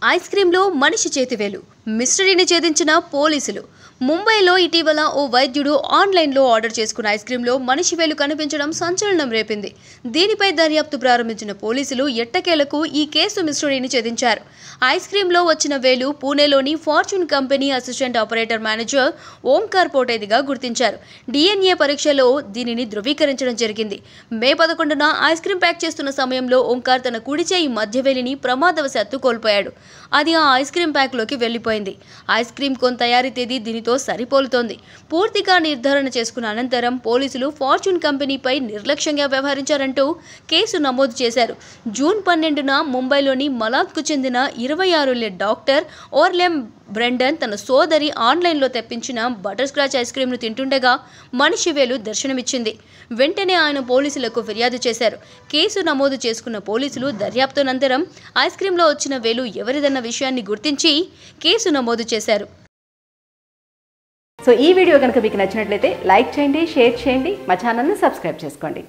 Ice క్రీంలో మనిషి చేతివేలు మిస్టరీని ఛేదించిన పోలీసులు. ముంబైలో ఇటీవల ఓ వైద్యుడు ఆన్లైన్లో ఆర్డర్ చేసుకున్న ఐస్ క్రీంలో మనిషి వేలు కనిపించడం సంచలనం రేపింది. దీనిపై దర్యాప్తు ప్రారంభించిన పోలీసులు ఎట్టకేలకు ఈ కేసు మిస్టరీని ఛేదించారు. ఐస్ క్రీంలో వచ్చిన వేలు పూణేలోని fortune company assistant operator manager Omkar పోటేదిగా గుర్తించారు. DNA పరీక్షలో దీనిని ధృవీకరించడం జరిగింది. మే 11న ఐస్ క్రీం ప్యాక్ చేస్తున్న సమయంలో ఓంకార్ తన కుడి చేయి మధ్యవేలిని ప్రమాదవశాత్తు కోల్పోయాడు. అది ఆ ఐస్ క్రీం ప్యాక్లోకి వెళ్లిపోయింది. ఐస్ క్రీం కోన్ తయారీ తేదీ దీనితో సరిపోలుతోంది. పూర్తిగా నిర్ధారణ చేసుకున్న అనంతరం పోలీసులు ఫార్చ్యూన్ కంపెనీపై నిర్లక్ష్యంగా వ్యవహరించారంటూ కేసు నమోదు చేశారు. జూన్ 12న ముంబైలోని మలాద్కు చెందిన 26 డాక్టర్ ఓర్లెమ్ బ్రెండన్ తన సోదరి ఆన్లైన్లో తెప్పించిన బటర్ స్క్రాచ్ ఐస్ క్రీంను తింటుండగా మనిషి వేలు దర్శనమిచ్చింది. వెంటనే ఆయన పోలీసులకు ఫిర్యాదు చేశారు. కేసు నమోదు చేసుకున్న పోలీసులు దర్యాప్తు అనంతరం ఐస్ క్రీంలో వచ్చిన వేలు ఎవరిదన్న విషయాన్ని గుర్తించి కేసు నమోదు చేశారు. సో ఈ వీడియో కనుక మీకు నచ్చినట్లయితే లైక్ చేయండి, షేర్ చేయండి, మా ఛానల్ని సబ్స్క్రైబ్ చేసుకోండి.